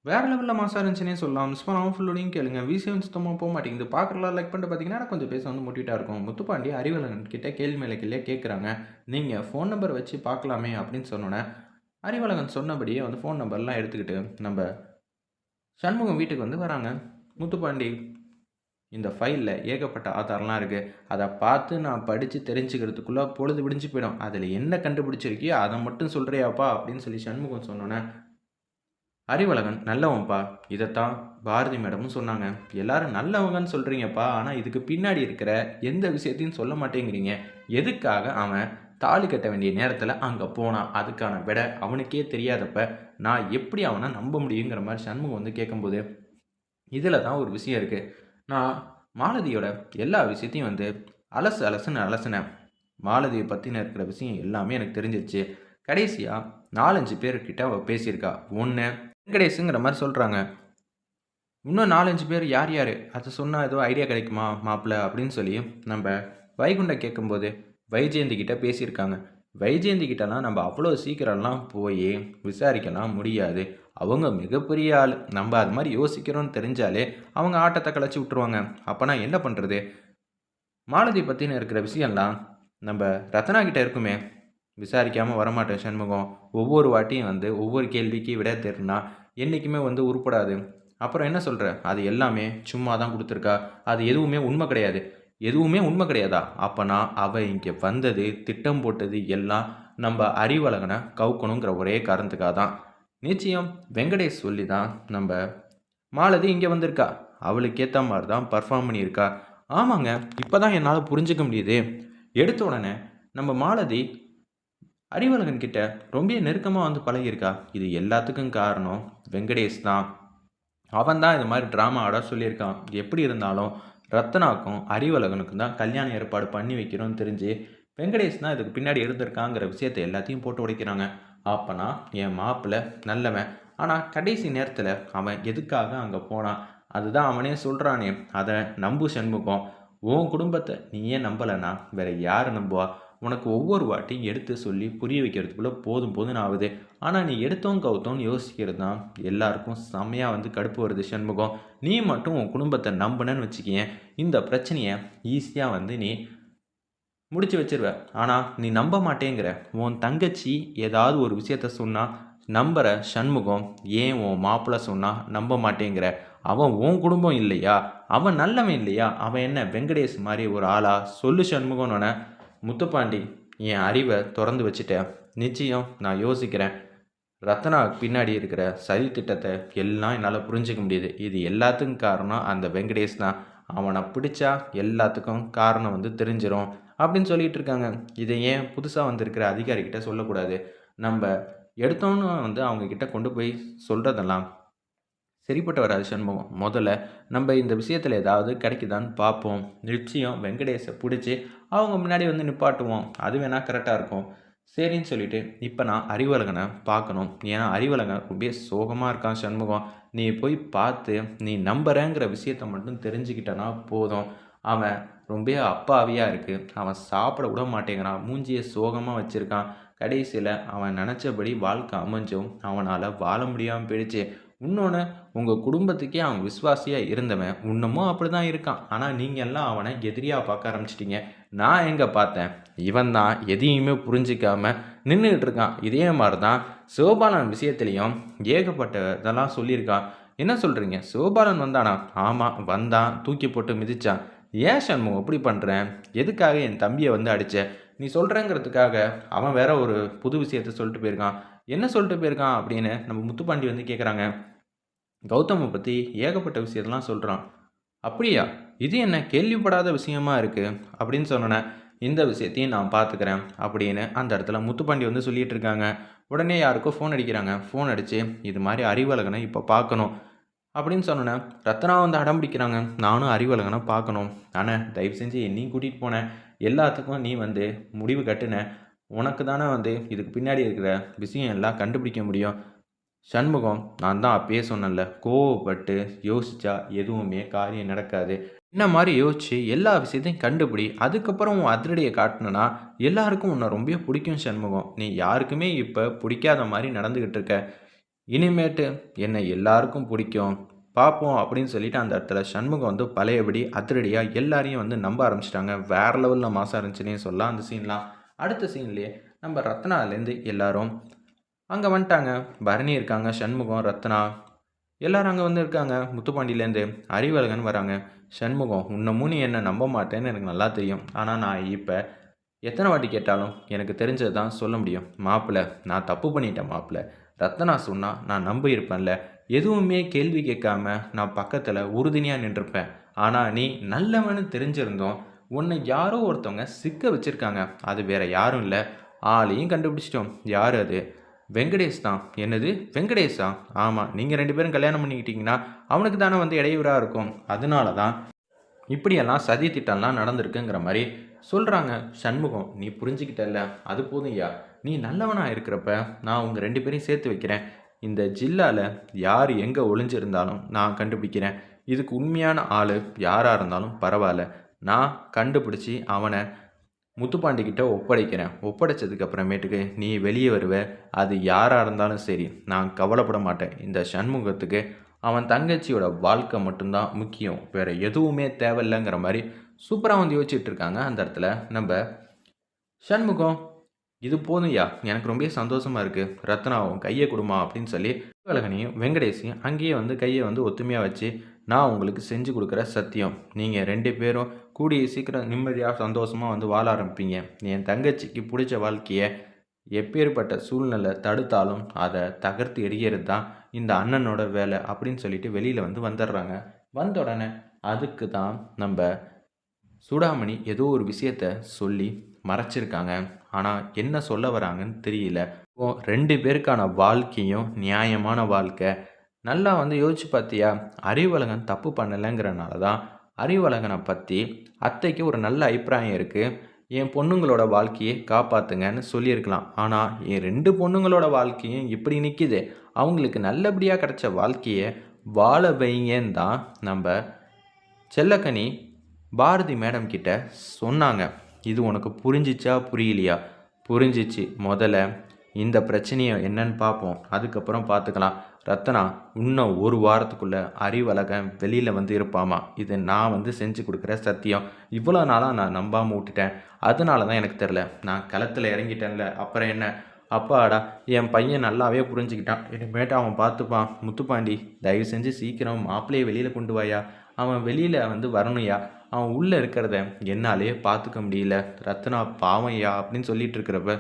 வேற லெவல்ல மாஸா இருந்துச்சுன்னே சொல்லலாம். மிஸ் பண்ணாம ஃபுல்லோடையும் கேளுங்க. விசியம் சுத்தமா போமாட்டேங்குது. பார்க்குறலாம் லைக் பண்ணிட்டு பார்த்தீங்கன்னா, எனக்கு கொஞ்சம் பேச வந்து மோட்டிவேட்டா இருக்கும். முத்துப்பாண்டி அறிவழகன் கிட்ட கேள்வி மேல கேள்வியா கேட்குறாங்க. "நீங்க ஃபோன் நம்பர் வச்சு பார்க்கலாமே" அப்படின்னு சொன்னோனே, அறிவழகன் சொன்னபடியே வந்து ஃபோன் நம்பர்லாம் எடுத்துக்கிட்டு, நம்ப சண்முகம் வீட்டுக்கு வந்து வராங்க. "முத்துப்பாண்டி, இந்த ஃபைல்ல ஏகப்பட்ட ஆதாரம்லாம் இருக்கு. அத பார்த்து நான் படிச்சு தெரிஞ்சுக்கிறதுக்குள்ள பொழுது விடிஞ்சு போயிடும். அதில என்ன கண்டுபிடிச்சிருக்கியோ அத மட்டும் சொல்றியாப்பா?" அப்படின்னு சொல்லி சண்முகம் சொன்னோனே, அறிவழகன் நல்லவன்ப்பா. இதத்தான் பாரதி மேடமும் சொன்னாங்க. எல்லாரும் நல்லவங்கன்னு சொல்றீங்கப்பா. ஆனா, இதுக்கு பின்னாடி இருக்கிற எந்த விஷயத்தையும் சொல்ல மாட்டேங்கிறீங்க. எதுக்காக அவன் தாலி கட்ட வேண்டிய நேரத்தில அங்க போனான்? அதுக்கான விடை அவனுக்கே தெரியாதப்ப, நான் எப்படி அவன நம்ப முடியுங்கிற மாரி சண்முகம் வந்து கேட்கும்போது, இதில தான் ஒரு விஷயம் இருக்கு. நான் மாலதியோட எல்லா விஷயத்தையும் வந்து அலசுன்னு அலசுனேன். மாலதிய பத்தின இருக்கிற விஷயம் எல்லாமே எனக்கு தெரிஞ்சிருச்சு. கடைசியா 4, 5 பேர்கிட்ட அவ பேசியிருக்கா. 1 வெங்கடேஷ்ங்கிற மாரி சொல்றாங்க. இன்னும் 4, 5 பேர் யார் யாரு? அத சொன்னா ஏதோ ஐடியா கிடைக்குமா மாப்ள? அப்படின்னு சொல்லி நம்ப வைகுண்டம் கேட்கும்போது, வைஜெயந்தி கிட்ட பேசியிருக்காங்க. வைஜெயந்தி கிட்டலாம் நம்ப அவ்வளோ சீக்கிரம்லாம் போயி விசாரிக்கலாம் முடியாது. அவங்க மிகப்பெரிய ஆளு. நம்ப அது மாரி யோசிக்கிறோம்னு தெரிஞ்சாலே, அவங்க ஆட்டத்த கலைச்சு விட்டுருவாங்க. அப்ப நான் என்ன பண்றது? மாலதி பத்தின இருக்கிற விஷயம்லாம் நம்ப ரத்னா கிட்ட இருக்குமே. விசாரிக்காம வரமாட்டேன் சண்முகம். ஒவ்வொரு வாட்டியும் வந்து ஒவ்வொரு கேள்விக்கு விடை தேடுனா, என்னைக்குமே வந்து உருப்படாது. அப்புறம் என்ன சொல்ற? அது எல்லாமே சும்மா தான் குடுத்துருக்கா. அது எதுவுமே உண்மை கிடையாது. எதுவுமே உண்மை கிடையாதா? அப்பன்னா அவ இங்க வந்தது, திட்டம் போட்டது எல்லாம் நம்ப அறிவழகன கவுக்கணுங்கிற ஒரே காரணத்துக்காக தான். நிச்சயம் வெங்கடேஷ் சொல்லி தான் நம்ப மாலதி இங்க வந்திருக்கா. அவளுக்கு ஏத்த மாரி தான் பெர்ஃபார்ம் பண்ணியிருக்கா. ஆமாங்க. இப்ப தான் என்னால புரிஞ்சுக்க முடியுது. எடுத்த உடனே நம்ம மாலதி அறிவழகன் கிட்ட ரொம்ப நெருக்கமா வந்து பழகியிருக்கா. இது எல்லாத்துக்கும் காரணம் வெங்கடேஷ் தான். அவன் தான் இது மாரி ட்ராமா ஆட சொல்லியிருக்கான். எப்படி இருந்தாலும் ரத்னாக்கும், அறிவழகனுக்கும் தான் கல்யாண ஏற்பாடு பண்ணி வைக்கிறோம்னு தெரிஞ்சு, வெங்கடேஷ் தான் இதுக்கு பின்னாடி இருந்திருக்காங்கிற விஷயத்த எல்லாத்தையும் போட்டு உடைக்கிறாங்க. அப்பன்னா என் மாப்பிள நல்லவன். ஆனா கடைசி நேரத்தில அவன் எதுக்காக அங்க போனான்? அதுதான் அவனே சொல்றானே. அத நம்பு சண்முகம். உன் குடும்பத்த நீ ஏன் நம்பலன்னா, வேற யாரு நம்புவா? உனக்கு ஒவ்வொரு வாட்டியும் எடுத்து சொல்லி புரிய வைக்கிறதுக்குள்ள போதும் போதும்ன்னு ஆவுது. ஆனா, நீ எடுத்தோம் கவுத்தோம்ன்னு யோசிக்கிறது தான் எல்லாருக்கும் செம்மையா வந்து கடுப்பு வருது சண்முகம். நீ மட்டும் உன் குடும்பத்த நம்புனன்னு வச்சுக்கயேன், இந்த பிரச்சனைய ஈஸியா வந்து நீ முடிச்சு வச்சுருவ. ஆனா, நீ நம்ப மாட்டேங்கிற. உன் தங்கச்சி ஏதாவது ஒரு விஷயத்த சொன்னா, நம்புற சண்முகம், ஏன் உன் மாப்பிள சொன்னா நம்ப மாட்டேங்கிற? அவன் உன் குடும்பம் இல்லையா? அவன் நல்லவன் இல்லையா? அவன் என்ன வெங்கடேஷ் மாரி ஒரு ஆளா? சொல்லு சண்முகன்னோன, முத்துப்பாண்டி, என் அறிவ தொறந்து வச்சுட்டேன். நிச்சயம் நான் யோசிக்கிறேன். ரத்னாவுக்கு பின்னாடி இருக்கிற சதி திட்டத்த எல்லாம் என்னால புரிஞ்சுக்க முடியுது. இது எல்லாத்துக்கும் காரணம் அந்த வெங்கடேஷ் தான். அவன பிடிச்சா எல்லாத்துக்கும் காரணம் வந்து தெரிஞ்சிரும். அப்படின்னு சொல்லிட்டு இருக்காங்க. இத ஏன் புதுசா வந்திருக்கிற அதிகாரிகிட்ட சொல்லக்கூடாது? நம்ப எடுத்தோனே வந்து அவங்க கிட்ட கொண்டு போய் சொல்றதெல்லாம் சரிப்பட்டு வராது சண்முகம். முதல்ல நம்ப இந்த விஷயத்துல ஏதாவது கிடைக்குதான்னு பார்ப்போம். நிச்சயம் வெங்கடேஷ புடிச்சு அவங்க முன்னாடி வந்து நிப்பாட்டுவோம். அது வேணா கரெக்ட்டா இருக்கும். சரின்னு சொல்லிட்டு, இப்ப நான் அறிவழகன பார்க்கணும். ஏன்னா அறிவழகன் ரொம்பவே சோகமா இருக்கான் சண்முகம். நீ போய் பார்த்து, நீ நம்புறேங்கிற விஷயத்த மட்டும் தெரிஞ்சுக்கிட்டனா போதும். அவன் ரொம்பவே அப்பாவியா இருக்கு. அவன் சாப்பிட கூட மாட்டேங்கிறான். மூஞ்சிய சோகமா வச்சிருக்கான். கடைசியில அவன் நெனச்சபடி வாழ்க்கை அமைஞ்சும், அவனால வாழ முடியாம போயிடுச்சு. இன்னொன்னு, உங்க குடும்பத்துக்கே அவன் விசுவாசியா இருந்தவன், இன்னமும் அப்படிதான் இருக்கான். ஆனா, நீங்க எல்லாம் அவன எதிரியா பார்க்க ஆரம்பிச்சுட்டீங்க. நான் எங்க பார்த்தேன்? இவன் தான் எதையுமே புரிஞ்சுக்காம நின்னுகிட்டு இருக்கான். இதே மாரி தான் சிவபாலன் விஷயத்திலயும் ஏகப்பட்ட இதெல்லாம் சொல்லியிருக்கான். என்ன சொல்றீங்க? சிவபாலன் வந்தானா? ஆமா, வந்தான். தூக்கி போட்டு மிதிச்சான். ஏன் சண்முகம் இப்படி பண்ற? எதுக்காக என் தம்பிய வந்து அடிச்ச? நீ சொல்றேங்கிறதுக்காக அவன் வேற ஒரு புது விஷயத்த சொல்லிட்டு போயிருக்கான். என்ன சொல்லிட்டு போயிருக்கான் அப்படின்னு நம்ம முத்துப்பாண்டி வந்து கேட்குறாங்க. கௌதம பத்தி ஏகப்பட்ட விஷயத்தலாம் சொல்றான். "அப்படியா? இது என்ன கேள்விப்படாத விஷயமா இருக்கு." அப்படின்னு சொன்னோனே, "இந்த விஷயத்தையும் நான் பார்த்துக்கிறேன்." அப்படின்னு அந்த இடத்துல முத்துப்பாண்டி வந்து சொல்லிட்டு இருக்காங்க. உடனே யாருக்கோ ஃபோன் அடிக்கிறாங்க. ஃபோன் அடிச்சு, "இது மாரி அறிவழகன இப்ப பார்க்கணும்." அப்படின்னு சொன்னோனே, ரத்னா வந்து அடம் பிடிக்கிறாங்க. "நானும் அறிவழகன பார்க்கணும். அண்ணே தயவு செஞ்சு என்னையும் கூட்டிட்டு போண்ணே. எல்லாத்துக்கும் நீ வந்து முடிவு கட்டுண்ணே. உனக்கு தானே வந்து இதுக்கு பின்னாடி இருக்கிற விஷயம் எல்லாம் கண்டுபிடிக்க முடியும்." சண்முகம், நான் தான் அப்பயே சொன்னேன்ல, கோவப்பட்டு யோசிச்சா எதுவுமே காரியம் நடக்காது. என்ன மாரி யோசிச்சு எல்லா விஷயத்தையும் கண்டுபிடி. அதுக்கப்புறம் உன் அதிரடிய காட்டுனனா, எல்லாருக்கும் உன்ன ரொம்பவே புடிக்கும் சண்முகம். நீ யாருக்குமே இப்ப புடிக்காத மாரி நடந்துகிட்டு இருக்க. இனிமேட்டு என்னை எல்லாருக்கும் பிடிக்கும் பார்ப்போம் அப்படின்னு சொல்லிட்டு அந்த இடத்துல சண்முகம் வந்து பழையபடி அதிரடியாக எல்லாரையும் வந்து நம்ப ஆரம்பிச்சிட்டாங்க. வேற லெவலில் மாசம் இருந்துச்சுன்னே சொல்லலாம் அந்த சீன்லாம். அடுத்த சீன்லேயே நம்ம ரத்னாலேருந்து எல்லாரும் அங்கே வந்துட்டாங்க. பரணி இருக்காங்க, சண்முகம், ரத்னா எல்லாரும் அங்கே வந்து இருக்காங்க. முத்துப்பாண்டியிலேருந்து அறிவழகன் வராங்க. சண்முகம், இன்னமும் நீ என்னை நம்ப மாட்டேன்னு எனக்கு நல்லா தெரியும். ஆனால் நான் இப்போ எத்தனை வாட்டி கேட்டாலும் எனக்கு தெரிஞ்சது தான் சொல்ல முடியும். மாப்பிள்ளை, நான் தப்பு பண்ணிட்டேன் மாப்பிள்ளை. ரத்னா சொன்னால் நான் நம்பியிருப்பேன்ல. எதுவுமே கேள்வி கேட்காம நான் பக்கத்தில் உறுதுணையாக நின்றுருப்பேன். ஆனால் நீ நல்லவன்னு தெரிஞ்சிருந்தோம் உன்னை யாரோ ஒருத்தவங்க சிக்க வச்சுருக்காங்க. அது வேற யாரும் இல்லை. ஆளையும் கண்டுபிடிச்சிட்டோம். யார் அது? வெங்கடேஷ் தான். என்னது வெங்கடேஷா? ஆமாம், நீங்கள் 2 பேரும் கல்யாணம் பண்ணிக்கிட்டீங்கன்னா அவனுக்கு தானே வந்து இடையூறாக இருக்கும். அதனால தான் இப்படியெல்லாம் சதி திட்டம்லாம் நடந்திருக்குங்கிற மாதிரி சொல்கிறாங்க. சண்முகம், நீ புரிஞ்சுக்கிட்டல்ல, அது போதும்யா. நீ நல்லவனா இருக்கிறப்ப நான் உங்கள் 2 பேரையும் சேர்த்து வைக்கிறேன். இந்த ஜில்லாவில் யார் எங்கே ஒளிஞ்சிருந்தாலும் நான் கண்டுபிடிக்கிறேன். இதுக்கு உண்மையான ஆள் யாராக இருந்தாலும் பரவாயில்ல, நான் கண்டுபிடிச்சி அவனை முத்துப்பாண்டிக்கிட்ட ஒப்படைக்கிறேன். ஒப்படைச்சதுக்கு அப்புறமேட்டுக்கு நீ வெளியே வருவ. அது யாராக இருந்தாலும் சரி, நான் கவலைப்பட மாட்டேன். இந்த சண்முகத்துக்கு அவன் தங்கச்சியோட வாழ்க்கை மட்டும்தான் முக்கியம், வேறு எதுவுமே தேவையில்லைங்கிற மாதிரி சூப்பராக வந்து யோசிச்சுட்டு இருக்காங்க. அந்த இடத்துல நம்ம சண்முகம், இது போதும்யா, எனக்கு ரொம்ப சந்தோஷமாக இருக்குது. ரத்னாவும் கையை கொடுமா அப்படின்னு சொல்லி அழகனையும் வெங்கடேஷையும் அங்கேயே வந்து கையை வந்து ஒத்துமையாக வச்சு, நான் உங்களுக்கு செஞ்சு கொடுக்குற சத்தியம், நீங்கள் 2 பேரும் கூடிய சீக்கிரம் நிம்மதியாக சந்தோஷமாக வந்து வாழ ஆரம்பிப்பீங்க. என் தங்கச்சிக்கு பிடிச்ச வாழ்க்கையை எப்பேற்பட்ட சூழ்நிலை தடுத்தாலும் அதை தகர்த்து எறிகிறது தான் இந்த அண்ணனோட வேலை அப்படின்னு சொல்லிட்டு வெளியில் வந்து வந்துடுறாங்க. வந்த உடனே அதுக்கு தான் நம்ம சூடாமணி ஏதோ ஒரு விஷயத்த சொல்லி மறைச்சிருக்காங்க. ஆனால் என்ன சொல்ல வராங்கன்னு தெரியல. இப்போ 2 பேருக்கான வாழ்க்கையும் நியாயமான வாழ்க்கை. நல்லா வந்து யோசிச்சு பார்த்தியா, அறிவழகன் தப்பு பண்ணலைங்கிறனால தான் அறிவழகனை பற்றி அத்தைக்கு ஒரு நல்ல அபிப்பிராயம் இருக்குது. என் பொண்ணுங்களோட வாழ்க்கையை காப்பாற்றுங்கன்னு சொல்லியிருக்கலாம். ஆனால் என் 2 பொண்ணுங்களோட வாழ்க்கையும் இப்படி நிற்கிது. அவங்களுக்கு நல்லபடியாக கிடைச்ச வாழ்க்கையை வாழ வைங்கன்னு தான் நம்ம செல்லக்கனி பாரதி மேடம் கிட்ட சொன்னாங்க. இது உனக்கு புரிஞ்சிச்சா புரியலையா? புரிஞ்சிச்சு. முதல்ல இந்த பிரச்சனையை என்னன்னு பார்ப்போம், அதுக்கப்புறம் பார்த்துக்கலாம். ரத்னா இன்னும் 1 வாரத்துக்குள்ளே அறிவழகன் வெளியில் வந்து இருப்பாமா. இது நான் வந்து செஞ்சு கொடுக்குற சத்தியம். இவ்வளோ நாளாக நான் நம்பாமல் விட்டுட்டேன். அதனால தான் எனக்கு தெரில, நான் களத்தில் இறங்கிட்டேன்ல. அப்புறம் என்ன? அப்பாடா, என் பையன் நல்லாவே புரிஞ்சுக்கிட்டான். இனிமேட்டு அவன் பார்த்துப்பான். முத்துப்பாண்டி, தயவு செஞ்சு சீக்கிரம் மாப்பிள்ளையை வெளியில் கொண்டு வாயா. அவன் வெளியில் வந்து வரணுயா. அவன் உள்ளே இருக்கிறத என்னாலே பார்த்துக்க முடியல. ரத்னா பாவம்யா அப்படின்னு சொல்லிட்டு இருக்கிறப்ப,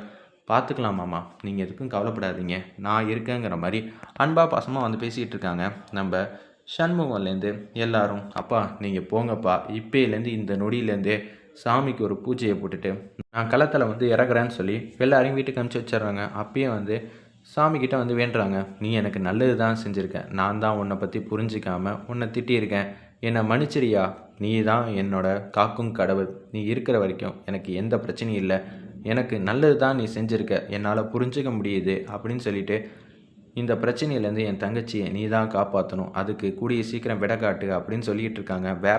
பார்த்துக்கலாம் மாமா, நீங்கள் எதுக்கும் கவலைப்படாதீங்க, நான் இருக்கேங்கிற மாதிரி அன்பா பாசமாக வந்து பேசிகிட்டு இருக்காங்க. நம்ம சண்முகம்லேருந்து எல்லாரும், அப்பா நீங்கள் போங்கப்பா, இப்போலேருந்து இந்த நொடியிலேருந்தே சாமிக்கு ஒரு பூஜையை போட்டுட்டு நான் களத்தில் வந்து இறக்குறேன்னு சொல்லி எல்லாரையும் வீட்டுக்கு அனுப்பிச்சி வச்சிடுறாங்க. அப்பயே வந்து சாமிக்கிட்ட வந்து வேண்டுறாங்க. நீ எனக்கு நல்லது தான் செஞ்சுருக்க. நான் தான் உன்னை பற்றி புரிஞ்சிக்காமல் உன்னை திட்டியிருக்கேன். என்னை மன்னிச்சிரியா. நீ தான் என்னோட காக்கும் கடவுள். நீ இருக்கிற வரைக்கும் எனக்கு எந்த பிரச்சனையும் இல்லை. எனக்கு நல்லது தான் நீ செஞ்சுருக்க, என்னால் புரிஞ்சிக்க முடியுது அப்படின்னு சொல்லிட்டு, இந்த பிரச்சனையிலேருந்து என் தங்கச்சியை நீ தான் காப்பாற்றணும், அதுக்கு கூடிய சீக்கிரம் விட காட்டு அப்படின்னு சொல்லிகிட்டு இருக்காங்க.